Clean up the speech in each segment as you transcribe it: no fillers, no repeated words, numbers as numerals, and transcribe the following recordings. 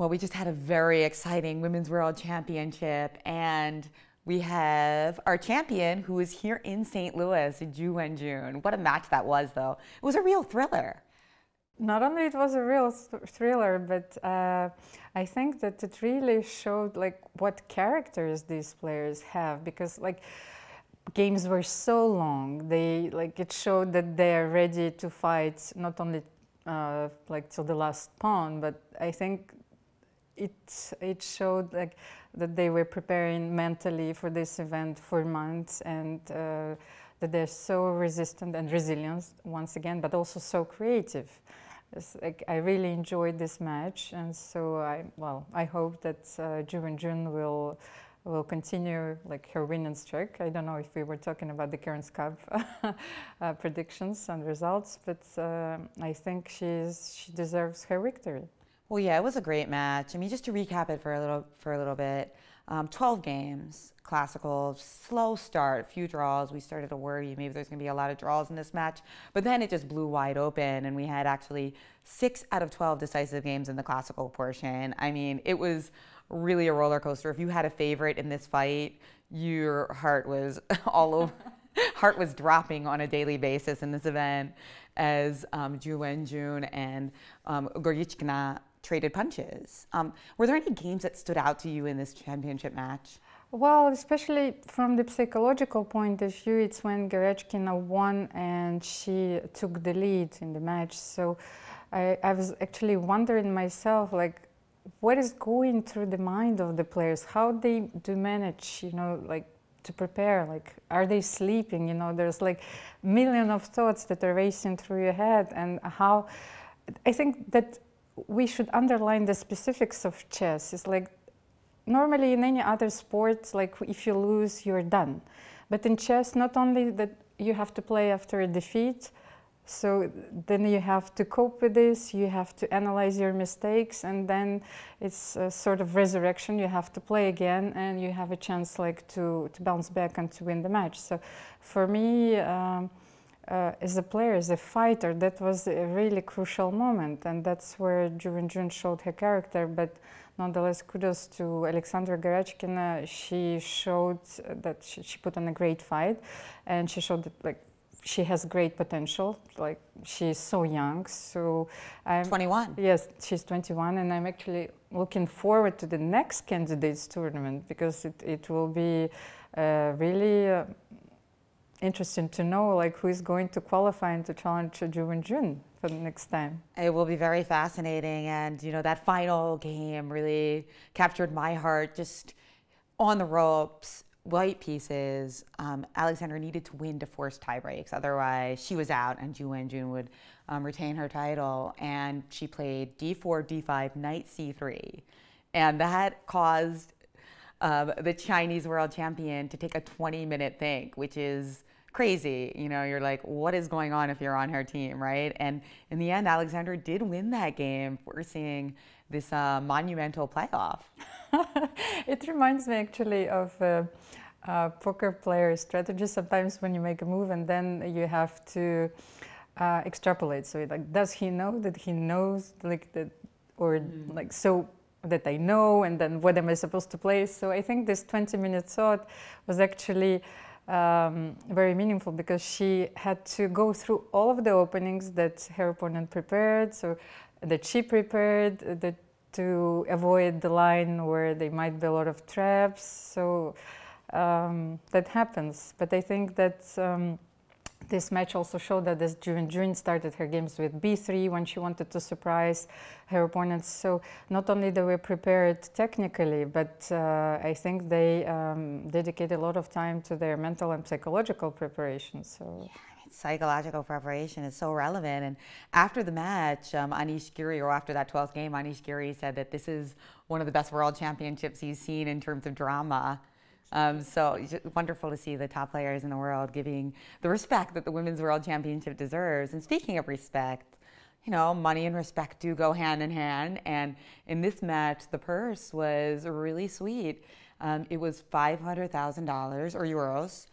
Well, we just had a very exciting Women's World Championship, and we have our champion who is here in St. Louis, Ju Wenjun. What a match that was, though. It was a real thriller. Not only it was a real thriller, but I think that it really showed like what characters these players have, because like games were so long. It showed that they are ready to fight not only like till the last pawn, but I think it showed like that they were preparing mentally for this event for months, and that they're so resistant and resilient once again, but also so creative. Like, I really enjoyed this match, and so I hope that Ju Wenjun will continue like her winning streak. I don't know if we were talking about the Cairns Cup predictions and results, but I think she deserves her victory. Well, yeah, it was a great match. I mean, just to recap it for a little bit, 12 games, classical, slow start, few draws. We started to worry maybe there's going to be a lot of draws in this match, but then it just blew wide open, and we had actually 6 out of 12 decisive games in the classical portion. I mean, it was really a roller coaster. If you had a favorite in this fight, your heart was all over. Heart was dropping on a daily basis in this event as Ju Wenjun and Goryachkina traded punches. Were there any games that stood out to you in this championship match? Well, especially from the psychological point of view, it's when Goryachkina won and she took the lead in the match. So I was actually wondering myself, like, what is going through the mind of the players? How they do manage, you know, like, to prepare? Like, are they sleeping? You know, there's like a million of thoughts that are racing through your head, and how I think that we should underline the specifics of chess. It's like, normally in any other sport, like if you lose, you're done. But in chess, not only that you have to play after a defeat, so then you have to cope with this, you have to analyze your mistakes, and then it's a sort of resurrection. You have to play again, and you have a chance like to bounce back and to win the match. So for me, as a player, as a fighter, that was a really crucial moment, and that's where Ju Wenjun showed her character. But nonetheless, kudos to Aleksandra Goryachkina. She showed that she put on a great fight, and she showed that like she has great potential. Like, she's so young. So I'm 21. Yes, she's 21, and I'm actually looking forward to the next candidates tournament, because it will be really interesting to know like who is going to qualify and to challenge Ju Wenjun for the next time. It will be very fascinating, and you know, that final game really captured my heart. Just on the ropes, white pieces. Aleksandra needed to win to force tie breaks, otherwise she was out, and Ju Wenjun would retain her title. And she played d4, d5, knight c3, and that caused the Chinese world champion to take a 20-minute think, which is crazy. You know, you're like, what is going on if you're on her team, right? And in the end, Aleksandra did win that game, forcing this monumental playoff. It reminds me actually of poker player strategy. Sometimes when you make a move and then you have to extrapolate. So like, does he know that he knows, like that, or like, so that I know, and then what am I supposed to play? So I think this 20-minute thought was actually very meaningful, because she had to go through all of the openings that her opponent prepared, so that she prepared, that to avoid the line where there might be a lot of traps. So that happens. But I think that this match also showed that as Ju Wenjun started her games with b3 when she wanted to surprise her opponents. So not only they were prepared technically, but I think they dedicated a lot of time to their mental and psychological preparation. So. Yeah. Psychological preparation is so relevant. And after the match, Anish Giri, or after that 12th game, Anish Giri said that this is one of the best world championships he's seen in terms of drama. So it's wonderful to see the top players in the world giving the respect that the Women's World Championship deserves. And speaking of respect, you know, money and respect do go hand in hand. And in this match, the purse was really sweet. It was $500,000 or euros.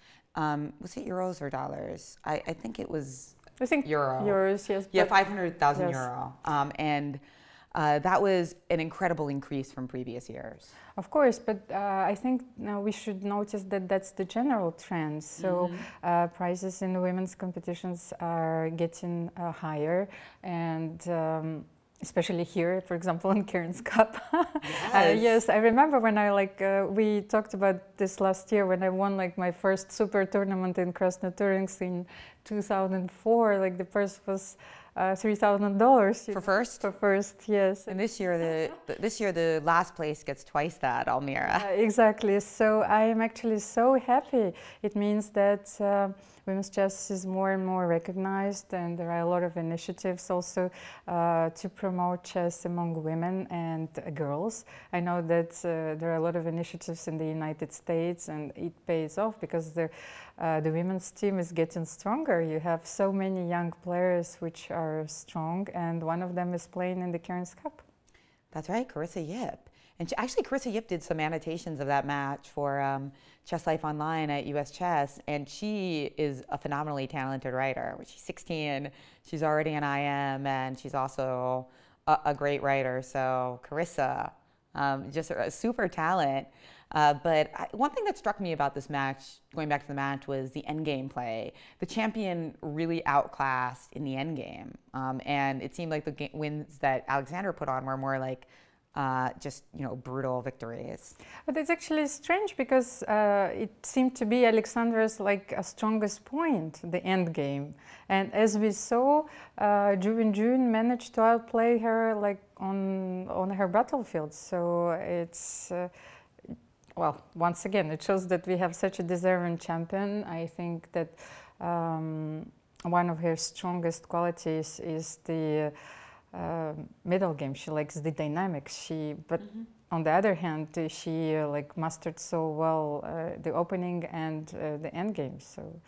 Was it euros or dollars? I think it was I think euro. Euros, yes. Yeah, 500,000 yes. euro. And That was an incredible increase from previous years. Of course, but I think now we should notice that that's the general trend. So prizes in the women's competitions are getting higher, and especially here, for example, in Cairns Cup. Yes. Yes, I remember when I we talked about this last year when I won my first super tournament in Krasnoturinsk in 2004. Like the purse was $3,000 For first? For first, yes. And this year, the last place gets twice that, Almira. Exactly. So I am actually so happy. It means that women's chess is more and more recognized, and there are a lot of initiatives also to promote chess among women and girls. I know that there are a lot of initiatives in the United States, and it pays off because the women's team is getting stronger. You have so many young players which are strong, and one of them is playing in the Cairns Cup. That's right, Carissa Yip. And actually, Carissa Yip did some annotations of that match for Chess Life Online at US Chess, and she is a phenomenally talented writer. She's 16, she's already an IM, and she's also a great writer. So Carissa, just a super talent. But one thing that struck me about this match, going back to the match, was the endgame play. The champion really outclassed in the endgame, and it seemed like the wins that Aleksandra put on were more like just brutal victories. But it's actually strange because it seemed to be Aleksandra's strongest point, the end game. And as we saw, Ju Wenjun managed to outplay her on her battlefield. So it's well, once again, it shows that we have such a deserving champion. I think that one of her strongest qualities is the middle game. She likes the dynamics. But on the other hand, she mastered so well the opening and the end game. So.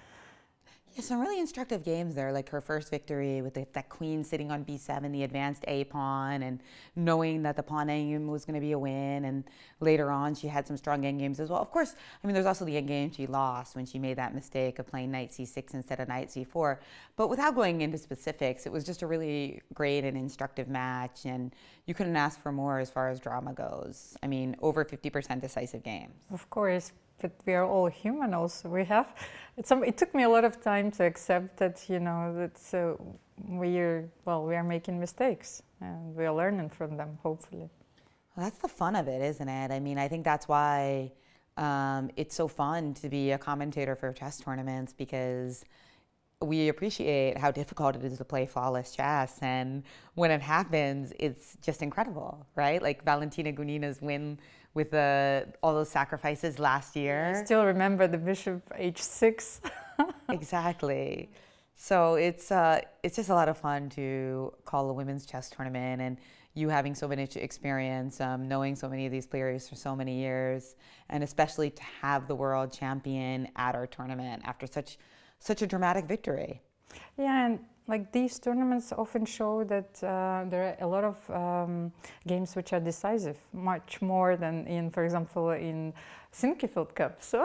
Yeah, some really instructive games there, like her first victory with that queen sitting on b7, the advanced a pawn, and knowing that the pawn endgame was going to be a win. And later on, she had some strong endgames as well. Of course, I mean, there's also the endgame she lost when she made that mistake of playing knight c6 instead of knight c4. But without going into specifics, it was just a really great and instructive match, and you couldn't ask for more as far as drama goes. I mean, over 50% decisive games. Of course. But we are all human also. It took me a lot of time to accept that, that we are making mistakes and we are learning from them, hopefully. Well, that's the fun of it, isn't it? I mean, I think that's why it's so fun to be a commentator for chess tournaments, because we appreciate how difficult it is to play flawless chess, and when it happens, it's just incredible, right? Like Valentina Gunina's win with all those sacrifices last year. I still remember the bishop h6. Exactly. So it's just a lot of fun to call a women's chess tournament, and you having so much experience, knowing so many of these players for so many years, and especially to have the world champion at our tournament after such a dramatic victory. Yeah, and these tournaments often show that there are a lot of games which are decisive, much more than for example, in Sinquefield Cup. So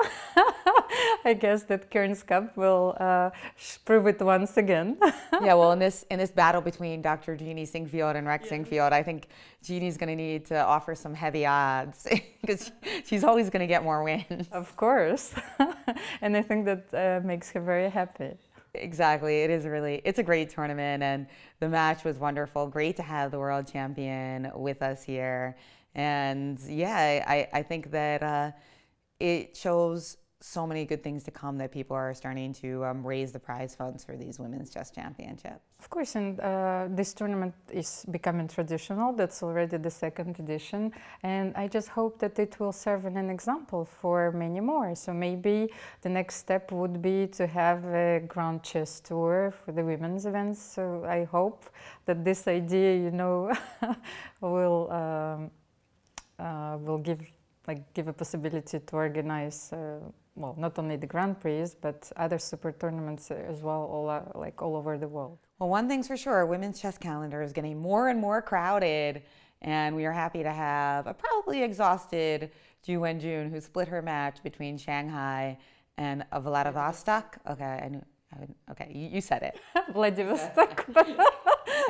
I guess that Cairns Cup will prove it once again. Yeah, well, in this battle between Dr. Jeannie Sinquefield and Rex Sinquefield, I think Jeannie's going to need to offer some heavy odds because she's always going to get more wins. Of course, and I think that makes her very happy. Exactly. It's a great tournament, and the match was wonderful. Great to have the world champion with us here. And yeah, I think that it shows so many good things to come, that people are starting to raise the prize funds for these women's chess championships. Of course, and this tournament is becoming traditional. That's already the second edition, and I just hope that it will serve as an example for many more. So maybe the next step would be to have a Grand Chess Tour for the women's events. So I hope that this idea, will give a possibility to organize. Well, not only the Grand Prix, but other super tournaments as well, all over the world. Well, one thing's for sure, women's chess calendar is getting more and more crowded, and we are happy to have a probably exhausted Ju Wenjun, who split her match between Shanghai and Vladivostok. Okay, okay, you said it. Vladivostok,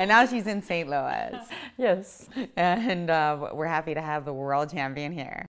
And now she's in St. Louis. Yes. And we're happy to have the world champion here.